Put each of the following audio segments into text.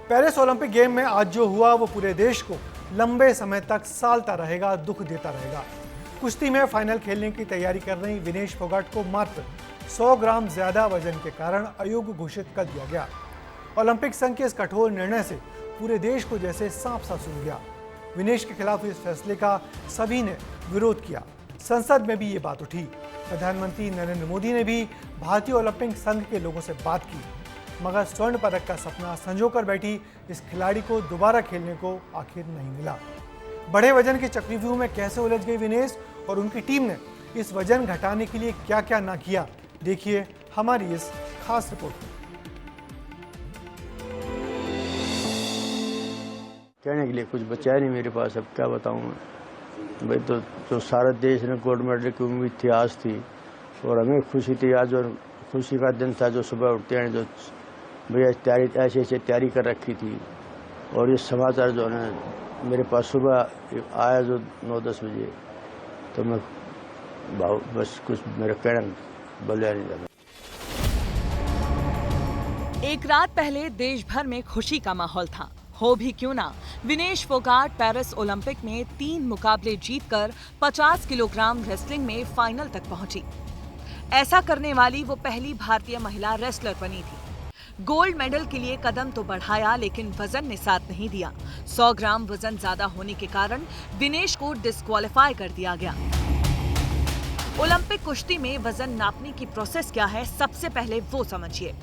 Paris Olympic game में आज जो हुआ वो पूरे देश को लंबे समय तक सालता रहेगा, दुख देता रहेगा। कुश्ती में फाइनल खेलने की तैयारी कर रही विनेश फोगाट को मात्र 100 ग्राम ज्यादा वजन के कारण अयोग्य घोषित कर दिया गया। ओलंपिक संघ के इस कठोर निर्णय से पूरे देश को जैसे सांप सा सूंघ गया। विनेश के खिलाफ इस फैसले का सभी ने विरोध किया। संसद में भी ये बात उठी। प्रधानमंत्री नरेंद्र मोदी ने भी भारतीय ओलंपिक संघ के लोगों से बात की, मगर स्वर्ण पदक का सपना संजोकर बैठी इस खिलाड़ी को दोबारा खेलने को आखिर नहीं मिला। बड़े वजन के चक्रव्यूह में कैसे उलझ गई विनेश और उनकी टीम ने इस वजन घटाने के लिए क्या क्या ना किया, देखिए हमारी इस खास रिपोर्ट में। कहने के लिए कुछ बचा नहीं मेरे पास, अब क्या बताऊं मैं। भाई तो सारा देश ने गोल्ड मेडल की उम्मीद थी, आज थी, और हमें खुशी थी। आज और खुशी का दिन था जो सुबह उठते हैं, जो भैया तैयारी ऐसे तैयारी कर रखी थी। और ये समाचार जो है मेरे पास सुबह आया जो 9-10 बजे, तो मैं बस कुछ मेरा कहना बोलिया नहीं जाता। एक रात पहले देश भर में खुशी का माहौल था। हो भी क्यों ना, विनेश फोगाट पेरिस ओलंपिक में 3 मुकाबले जीतकर 50 किलोग्राम रेसलिंग में फाइनल तक पहुंची। ऐसा करने वाली वो पहली भारतीय महिला रेसलर बनी थी। गोल्ड मेडल के लिए कदम तो बढ़ाया, लेकिन वजन ने साथ नहीं दिया। 100 ग्राम वजन ज्यादा होने के कारण विनेश को डिस्क्वालीफाई कर दिया गया। ओलंपिक कुश्ती में वजन नापने की प्रोसेस क्या है, सबसे पहले वो समझिए।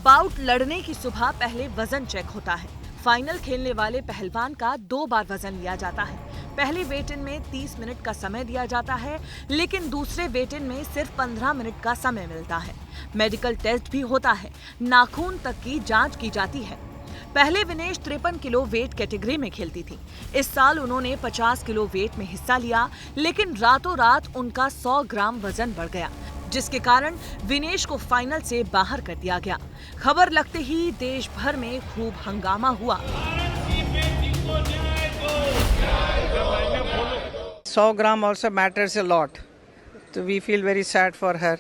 बाउट लड़ने की सुबह पहले वजन चेक होता है। फाइनल खेलने वाले पहलवान का 2 बार वजन लिया जाता है। पहले वेट इन में 30 मिनट का समय दिया जाता है, लेकिन दूसरे वेट इन में सिर्फ 15 मिनट का समय मिलता है। मेडिकल टेस्ट भी होता है, नाखून तक की जांच की जाती है। पहले विनेश 53 किलो वेट कैटेगरी में खेलती थी। इस साल उन्होंने 50 किलो वेट में हिस्सा लिया, लेकिन रातों रात उनका 100 ग्राम वजन बढ़ गया, जिसके कारण विनेश को फाइनल से बाहर कर दिया गया। खबर लगते ही देश भर में खूब हंगामा हुआ। 100 gram also matters a lot. So we feel very sad for her.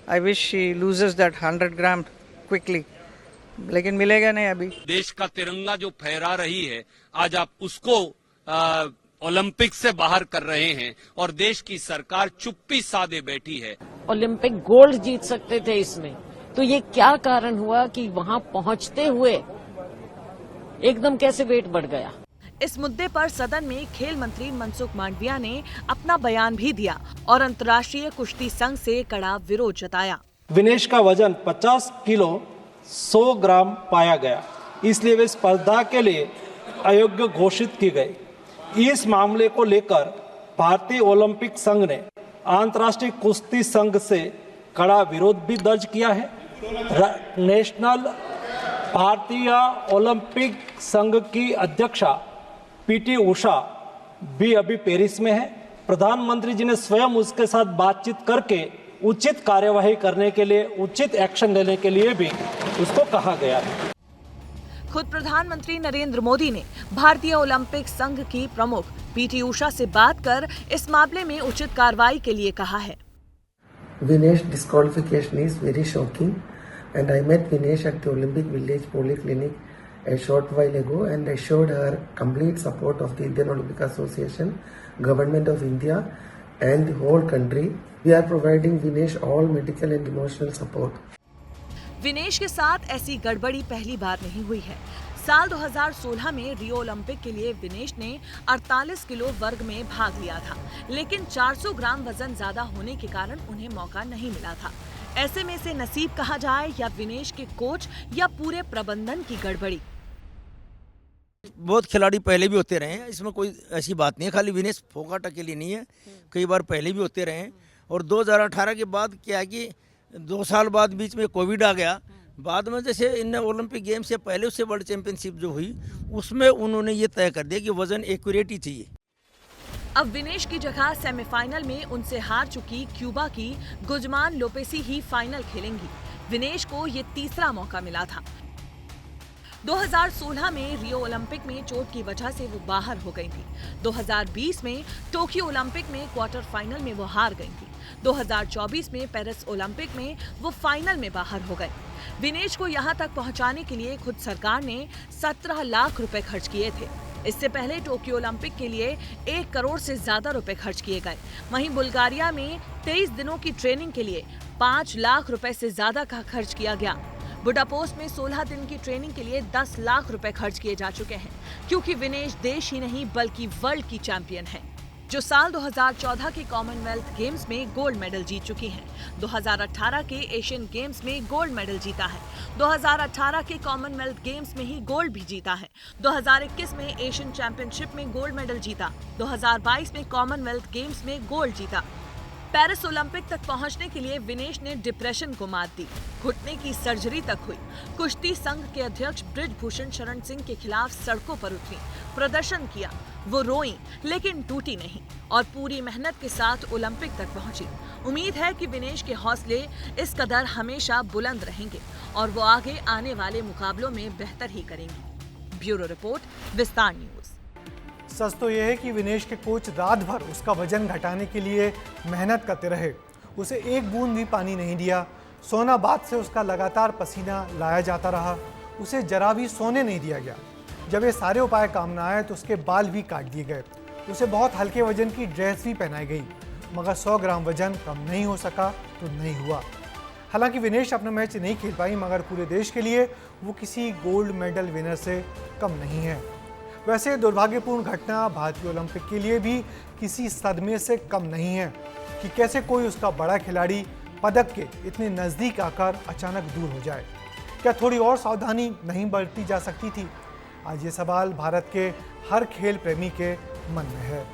I wish she loses that 100 gram quickly. लेकिन मिलेगा नहीं अभी। देश का तिरंगा जो फहरा रही है, आज आप उसको ओलंपिक से बाहर कर रहे हैं और देश की सरकार चुप्पी साधे बैठी है। ओलंपिक गोल्ड जीत सकते थे इसमें, तो ये क्या कारण हुआ कि वहां पहुंचते हुए एकदम कैसे वेट बढ़ गया। इस मुद्दे पर सदन में खेल मंत्री मनसुख मांडविया ने अपना बयान भी दिया और अंतर्राष्ट्रीय कुश्ती संघ से कड़ा विरोध जताया। विनेश का वजन 50 किलो 100 ग्राम पाया गया, इसलिए वे स्पर्धा के लिए अयोग्य घोषित की गई। इस मामले को लेकर भारतीय ओलंपिक संघ ने अंतर्राष्ट्रीय कुश्ती संघ से कड़ा विरोध भी दर्ज किया है। नेशनल भारतीय ओलंपिक संघ की अध्यक्षा पीटी उषा भी अभी पेरिस में है। प्रधानमंत्री जी ने स्वयं उसके साथ बातचीत करके उचित कार्यवाही करने के लिए, उचित एक्शन लेने के लिए भी उसको कहा गया है। खुद प्रधानमंत्री नरेंद्र मोदी ने भारतीय ओलंपिक संघ की प्रमुख पीटी उषा से बात कर इस मामले में उचित कार्रवाई के लिए कहा है। Vinesh disqualification is very shocking, and I met Vinesh at the Olympic Village Polyclinic a short while ago, and I showed her complete support of the Indian Olympic Association, Government of India, and the whole country. We are providing Vinesh all medical and emotional support. Vinesh के साथ ऐसी गड़बड़ी पहली बार नहीं हुई है। साल 2016 में रियो ओलंपिक के लिए विनेश ने 48 किलो वर्ग में भाग लिया था, लेकिन 400 ग्राम वजन ज्यादा होने के कारण उन्हें मौका नहीं मिला था। ऐसे में से नसीब कहा जाए या विनेश के कोच या पूरे प्रबंधन की गड़बड़ी। बहुत खिलाड़ी पहले भी होते रहे हैं, इसमें कोई ऐसी बात नहीं है। खाली विनेश फोगाट के लिए नहीं है, कई बार पहले भी होते रहे हैं। और 2018 के बाद क्या है कि 2 साल बाद बीच में कोविड आ गया। बाद में जैसे इन ओलंपिक गेम से पहले उससे वर्ल्ड चैंपियनशिप जो हुई, उसमें उन्होंने ये तय कर दिया कि वजन एक्यूरेट ही चाहिए। अब विनेश की जगह सेमीफाइनल में उनसे हार चुकी क्यूबा की गुजमान लोपेसी ही फाइनल खेलेंगी। विनेश को ये तीसरा मौका मिला था। 2016 में रियो ओलंपिक में चोट की वजह से वो बाहर हो गई थी। 2020 में टोक्यो ओलंपिक में क्वार्टर फाइनल में वो हार गई थी। 2024 में पेरिस ओलंपिक में वो फाइनल में बाहर हो गए। विनेश को यहां तक पहुंचाने के लिए खुद सरकार ने 17 लाख रुपए खर्च किए थे। इससे पहले टोक्यो ओलंपिक के लिए 1 करोड़ से ज्यादा रुपए खर्च किए गए। वहीं बुल्गारिया में 23 दिनों की ट्रेनिंग के लिए 5 लाख रुपए से ज्यादा का खर्च किया गया। बुडापेस्ट में 16 दिन की ट्रेनिंग के लिए 10 लाख रुपए खर्च किए जा चुके हैं, क्योंकि विनेश देश ही नहीं बल्कि वर्ल्ड की चैंपियन है, जो साल 2014 के कॉमनवेल्थ गेम्स में गोल्ड मेडल जीत चुकी हैं। 2018 के एशियन गेम्स में गोल्ड मेडल जीता है। 2018 के कॉमनवेल्थ गेम्स में ही गोल्ड भी जीता है। 2021 में एशियन चैंपियनशिप में गोल्ड मेडल जीता। 2022 में कॉमनवेल्थ गेम्स में गोल्ड जीता। पेरिस ओलंपिक तक पहुंचने के लिए विनेश ने डिप्रेशन को मात दी। घुटने की सर्जरी तक हुई। कुश्ती संघ के अध्यक्ष बृजभूषण शरण सिंह के खिलाफ सड़कों पर उतरी, प्रदर्शन किया। वो रोई लेकिन टूटी नहीं और पूरी मेहनत के साथ ओलंपिक तक पहुंची। उम्मीद है कि विनेश के हौसले इस कदर हमेशा बुलंद रहेंगे और वो आगे आने वाले मुकाबलों में बेहतर ही करेंगी। ब्यूरो रिपोर्ट, विस्तार न्यूज। सच तो यह है कि विनेश के कोच रात भर उसका वजन घटाने के लिए मेहनत करते रहे। उसे एक बूंद भी पानी नहीं दिया। सोना बाद से उसका लगातार पसीना लाया जाता रहा। उसे जरा भी सोने नहीं दिया गया। जब ये सारे उपाय काम न आए तो उसके बाल भी काट दिए गए। उसे बहुत हल्के वजन की ड्रेस भी पहनाई गई, मगर 100 ग्राम वजन कम नहीं हो सका तो नहीं हुआ। हालांकि विनेश अपना मैच नहीं खेल पाई, मगर पूरे देश के लिए वो किसी गोल्ड मेडल विनर से कम नहीं है। वैसे दुर्भाग्यपूर्ण घटना भारतीय ओलंपिक के लिए भी किसी सदमे से कम नहीं है कि कैसे कोई उसका बड़ा खिलाड़ी पदक के इतने नज़दीक आकर अचानक दूर हो जाए। क्या थोड़ी और सावधानी नहीं बरती जा सकती थी? आज ये सवाल भारत के हर खेल प्रेमी के मन में है।